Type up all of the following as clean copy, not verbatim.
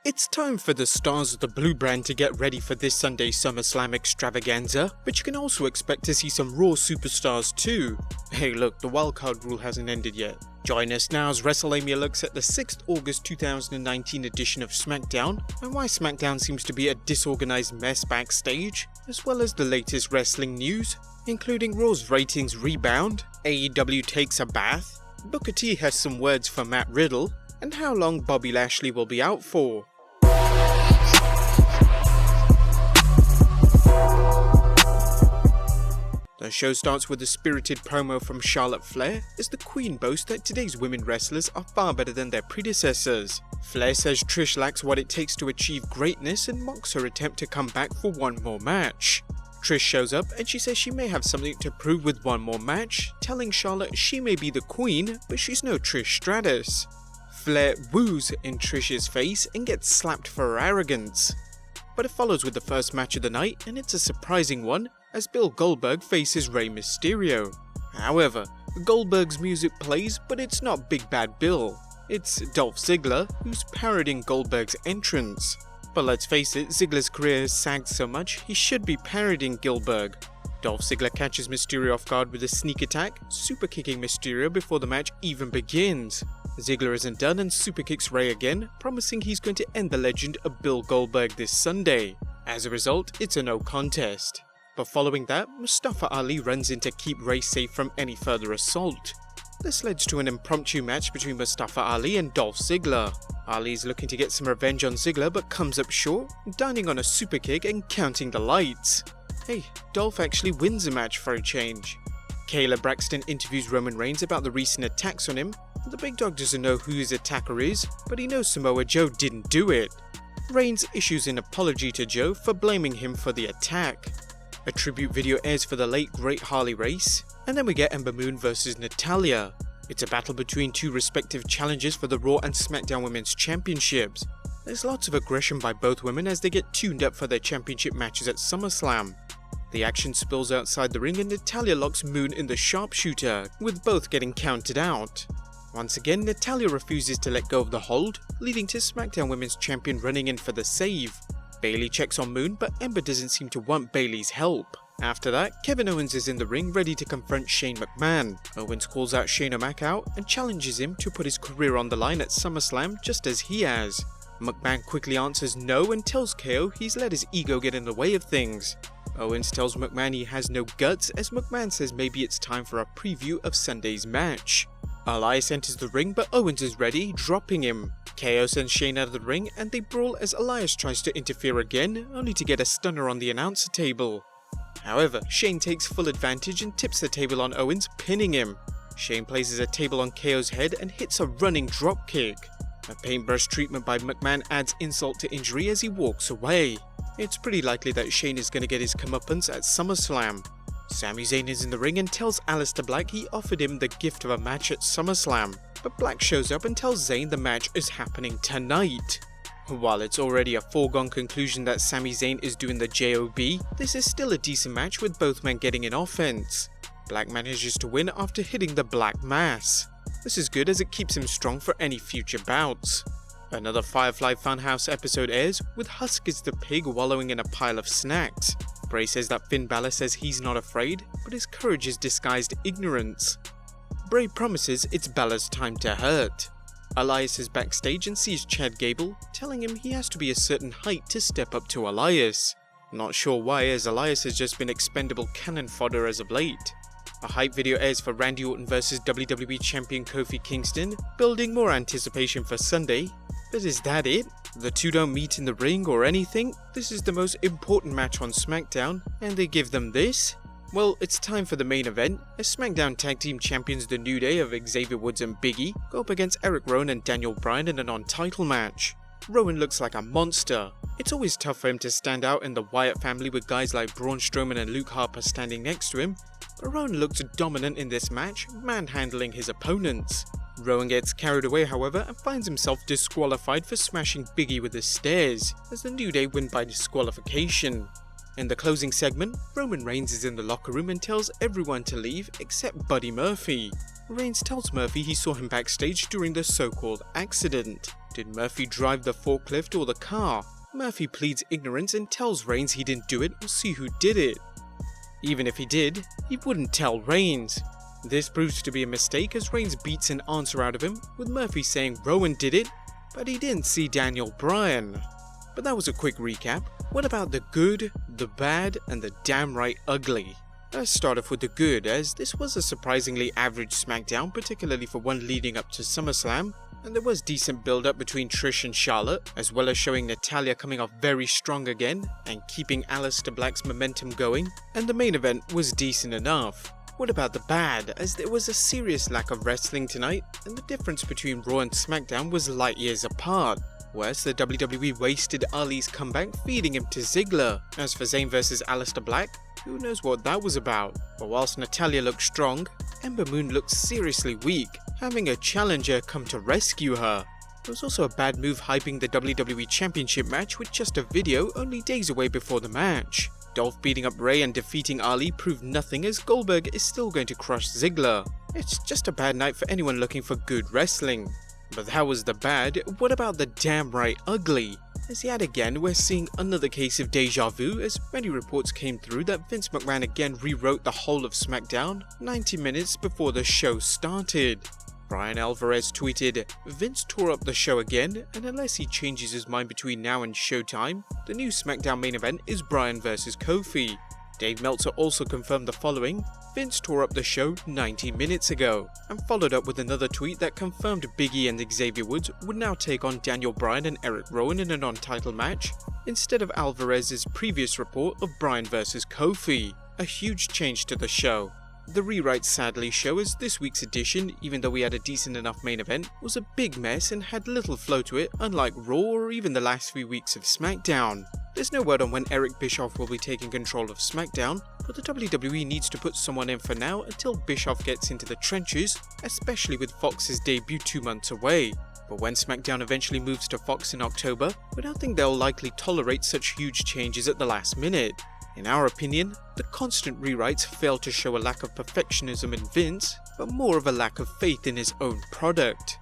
It's time for the stars of the blue brand to get ready for this Sunday's SummerSlam extravaganza, but you can also expect to see some Raw superstars too. Hey look, the wildcard rule hasn't ended yet. Join us now as WrestleMania looks at the 6th August 2019 edition of SmackDown, and why SmackDown seems to be a disorganized mess backstage, as well as the latest wrestling news, including Raw's ratings rebound, AEW takes a bath, Booker T has some words for Matt Riddle, and how long Bobby Lashley will be out for. The show starts with a spirited promo from Charlotte Flair as the Queen boasts that today's women wrestlers are far better than their predecessors. Flair says Trish lacks what it takes to achieve greatness and mocks her attempt to come back for one more match. Trish shows up and she says she may have something to prove with one more match, telling Charlotte she may be the Queen, but she's no Trish Stratus. Flair woos in Trish's face and gets slapped for her arrogance. But it follows with the first match of the night, and it's a surprising one, as Bill Goldberg faces Rey Mysterio. However, Goldberg's music plays, but it's not Big Bad Bill. It's Dolph Ziggler, who's parodying Goldberg's entrance. But let's face it, Ziggler's career has sagged so much, he should be parodying Goldberg. Dolph Ziggler catches Mysterio off guard with a sneak attack, super kicking Mysterio before the match even begins. Ziggler isn't done and super kicks Rey again, promising he's going to end the legend of Bill Goldberg this Sunday. As a result, it's a no contest. But following that, Mustafa Ali runs in to keep Rey safe from any further assault. This leads to an impromptu match between Mustafa Ali and Dolph Ziggler. Ali's looking to get some revenge on Ziggler but comes up short, dining on a super kick and counting the lights. Hey, Dolph actually wins the match for a change. Kayla Braxton interviews Roman Reigns about the recent attacks on him. The big dog doesn't know who his attacker is, but he knows Samoa Joe didn't do it. Reigns issues an apology to Joe for blaming him for the attack. A tribute video airs for the late great Harley Race, and then we get Ember Moon vs Natalya. It's a battle between two respective challengers for the Raw and SmackDown Women's Championships. There's lots of aggression by both women as they get tuned up for their championship matches at SummerSlam. The action spills outside the ring and Natalya locks Moon in the sharpshooter, with both getting counted out. Once again, Natalya refuses to let go of the hold, leading to SmackDown Women's Champion running in for the save. Bayley checks on Moon, but Ember doesn't seem to want Bayley's help. After that, Kevin Owens is in the ring ready to confront Shane McMahon. Owens calls out Shane O'Mac out and challenges him to put his career on the line at SummerSlam just as he has. McMahon quickly answers no and tells KO he's let his ego get in the way of things. Owens tells McMahon he has no guts as McMahon says maybe it's time for a preview of Sunday's match. Elias enters the ring but Owens is ready, dropping him. KO sends Shane out of the ring and they brawl as Elias tries to interfere again, only to get a stunner on the announcer table. However, Shane takes full advantage and tips the table on Owens, pinning him. Shane places a table on KO's head and hits a running dropkick. A paintbrush treatment by McMahon adds insult to injury as he walks away. It's pretty likely that Shane is going to get his comeuppance at SummerSlam. Sami Zayn is in the ring and tells Aleister Black he offered him the gift of a match at SummerSlam, but Black shows up and tells Zayn the match is happening tonight. While it's already a foregone conclusion that Sami Zayn is doing the JOB, this is still a decent match with both men getting in offense. Black manages to win after hitting the Black Mass. This is good as it keeps him strong for any future bouts. Another Firefly Funhouse episode airs with Huskers the Pig wallowing in a pile of snacks. Bray says that Finn Balor says he's not afraid, but his courage is disguised ignorance. Bray promises it's Balor's time to hurt. Elias is backstage and sees Chad Gable, telling him he has to be a certain height to step up to Elias. Not sure why, as Elias has just been expendable cannon fodder as of late. A hype video airs for Randy Orton vs WWE Champion Kofi Kingston, building more anticipation for Sunday. But is that it? The two don't meet in the ring or anything? This is the most important match on SmackDown, and they give them this? Well, it's time for the main event, as SmackDown Tag Team Champions The New Day of Xavier Woods and Big E go up against Eric Rowan and Daniel Bryan in a non-title match. Rowan looks like a monster. It's always tough for him to stand out in the Wyatt family with guys like Braun Strowman and Luke Harper standing next to him, but Rowan looks dominant in this match, manhandling his opponents. Rowan gets carried away however and finds himself disqualified for smashing Big E with the stairs, as the New Day win by disqualification. In the closing segment, Roman Reigns is in the locker room and tells everyone to leave except Buddy Murphy. Reigns tells Murphy he saw him backstage during the so-called accident. Did Murphy drive the forklift or the car? Murphy pleads ignorance and tells Reigns he didn't do it or see who did it. Even if he did, he wouldn't tell Reigns. This proves to be a mistake as Reigns beats an answer out of him, with Murphy saying Rowan did it, but he didn't see Daniel Bryan. But that was a quick recap. What about the good, the bad, and the damn right ugly? Let's start off with the good, as this was a surprisingly average SmackDown, particularly for one leading up to SummerSlam, and there was decent build-up between Trish and Charlotte, as well as showing Natalya coming off very strong again, and keeping Aleister Black's momentum going, and the main event was decent enough. What about the bad, as there was a serious lack of wrestling tonight, and the difference between Raw and SmackDown was light years apart. Worse, the WWE wasted Ali's comeback feeding him to Ziggler. As for Zayn vs Aleister Black, who knows what that was about. But whilst Natalya looked strong, Ember Moon looked seriously weak, having a challenger come to rescue her. It was also a bad move hyping the WWE Championship match with just a video only days away before the match. Dolph beating up Bray and defeating Ali proved nothing as Goldberg is still going to crush Ziggler. It's just a bad night for anyone looking for good wrestling. But that was the bad. What about the damn right ugly? As yet again, we're seeing another case of deja vu as many reports came through that Vince McMahon again rewrote the whole of SmackDown 90 minutes before the show started. Brian Alvarez tweeted, "Vince tore up the show again, and unless he changes his mind between now and showtime, the new SmackDown main event is Bryan vs Kofi." Dave Meltzer also confirmed the following: "Vince tore up the show 90 minutes ago," and followed up with another tweet that confirmed Big E and Xavier Woods would now take on Daniel Bryan and Eric Rowan in a non-title match, instead of Alvarez's previous report of Bryan vs Kofi. A huge change to the show. The rewrites sadly show as this week's edition, even though we had a decent enough main event, was a big mess and had little flow to it, unlike Raw or even the last few weeks of SmackDown. There's no word on when Eric Bischoff will be taking control of SmackDown, but the WWE needs to put someone in for now until Bischoff gets into the trenches, especially with Fox's debut 2 months away. But when SmackDown eventually moves to Fox in October, we don't think they'll likely tolerate such huge changes at the last minute. In our opinion, the constant rewrites fail to show a lack of perfectionism in Vince, but more of a lack of faith in his own product.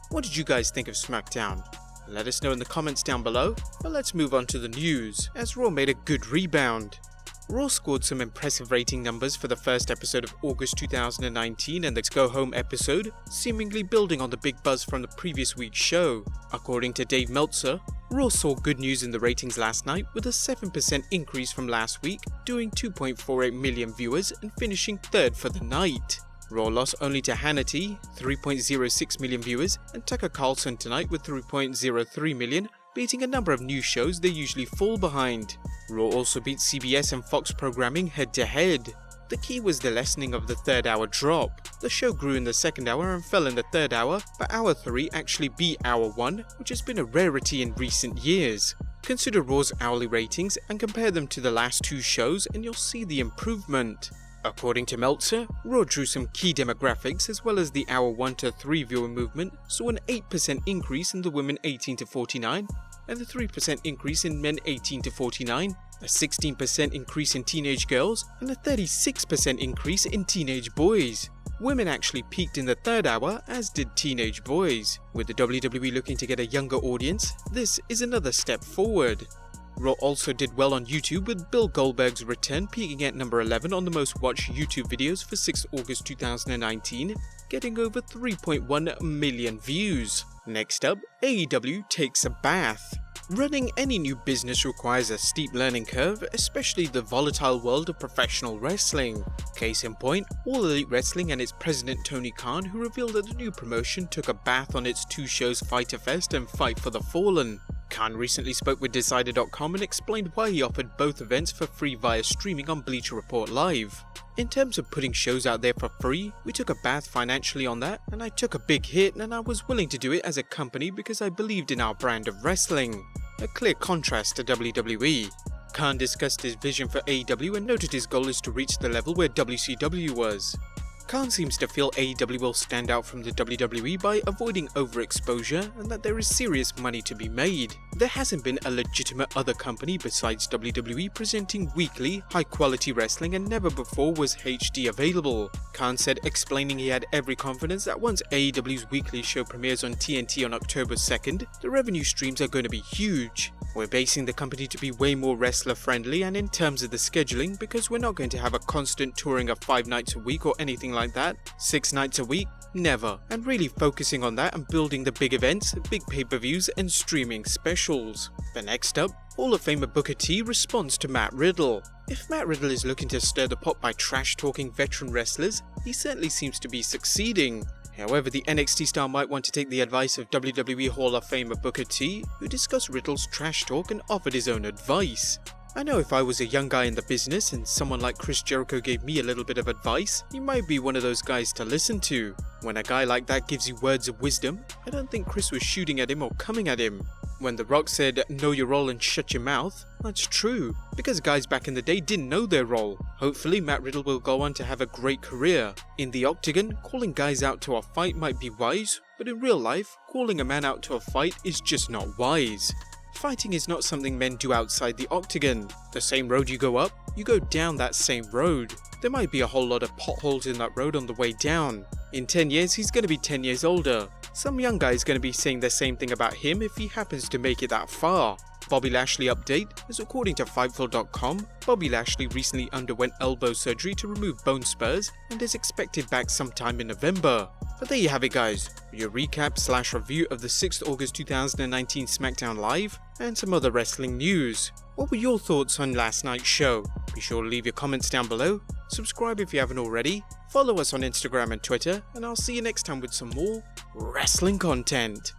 What did you guys think of SmackDown? Let us know in the comments down below, but let's move on to the news, as Raw made a good rebound. Raw scored some impressive rating numbers for the first episode of August 2019 and the Go Home episode, seemingly building on the big buzz from the previous week's show. According to Dave Meltzer, Raw saw good news in the ratings last night with a 7% increase from last week, doing 2.48 million viewers and finishing third for the night. Raw lost only to Hannity, 3.06 million viewers, and Tucker Carlson tonight with 3.03 million, beating a number of new shows they usually fall behind. Raw also beat CBS and Fox programming head to head. The key was the lessening of the third hour drop. The show grew in the second hour and fell in the third hour, but hour 3 actually beat hour 1, which has been a rarity in recent years. Consider Raw's hourly ratings and compare them to the last 2 shows and you'll see the improvement. According to Meltzer, Raw drew some key demographics as well as the hour 1 to 3 viewer movement, saw an 8% increase in the women 18 to 49, and a 3% increase in men 18 to 49, a 16% increase in teenage girls, and a 36% increase in teenage boys. Women actually peaked in the third hour, as did teenage boys. With the WWE looking to get a younger audience, this is another step forward. Raw also did well on YouTube with Bill Goldberg's return peaking at number 11 on the most watched YouTube videos for 6th August 2019, getting over 3.1 million views. Next up, AEW Takes a Bath. Running any new business requires a steep learning curve, especially the volatile world of professional wrestling. Case in point, All Elite Wrestling and its president Tony Khan, who revealed that the new promotion took a bath on its 2 shows Fyter Fest and Fight for the Fallen. Khan recently spoke with Decider.com and explained why he offered both events for free via streaming on Bleacher Report Live. In terms of putting shows out there for free, we took a bath financially on that, and I took a big hit, and I was willing to do it as a company because I believed in our brand of wrestling. A clear contrast to WWE. Khan discussed his vision for AEW and noted his goal is to reach the level where WCW was. Khan seems to feel AEW will stand out from the WWE by avoiding overexposure and that there is serious money to be made. There hasn't been a legitimate other company besides WWE presenting weekly, high-quality wrestling, and never before was HD available. Khan said, explaining he had every confidence that once AEW's weekly show premieres on TNT on October 2nd, the revenue streams are going to be huge. We're basing the company to be way more wrestler-friendly and in terms of the scheduling, because we're not going to have a constant touring of 5 nights a week or anything like that. 6 nights a week? Never. And really focusing on that and building the big events, big pay-per-views and streaming specials. But next up, Hall of Famer Booker T responds to Matt Riddle. If Matt Riddle is looking to stir the pot by trash-talking veteran wrestlers, he certainly seems to be succeeding. However, the NXT star might want to take the advice of WWE Hall of Famer Booker T, who discussed Riddle's trash talk and offered his own advice. I know if I was a young guy in the business and someone like Chris Jericho gave me a little bit of advice, he might be one of those guys to listen to. When a guy like that gives you words of wisdom, I don't think Chris was shooting at him or coming at him. When The Rock said, "Know your role and shut your mouth," that's true, because guys back in the day didn't know their role. Hopefully Matt Riddle will go on to have a great career. In the octagon, calling guys out to a fight might be wise, but in real life, calling a man out to a fight is just not wise. Fighting is not something men do outside the octagon. The same road you go up, you go down that same road. There might be a whole lot of potholes in that road on the way down. In 10 years, he's going to be 10 years older. Some young guy is going to be saying the same thing about him if he happens to make it that far. Bobby Lashley update, as according to Fightful.com, Bobby Lashley recently underwent elbow surgery to remove bone spurs and is expected back sometime in November. But there you have it guys, your recap/review of the 6th August 2019 SmackDown Live and some other wrestling news. What were your thoughts on last night's show? Be sure to leave your comments down below, subscribe if you haven't already, follow us on Instagram and Twitter, and I'll see you next time with some more wrestling content.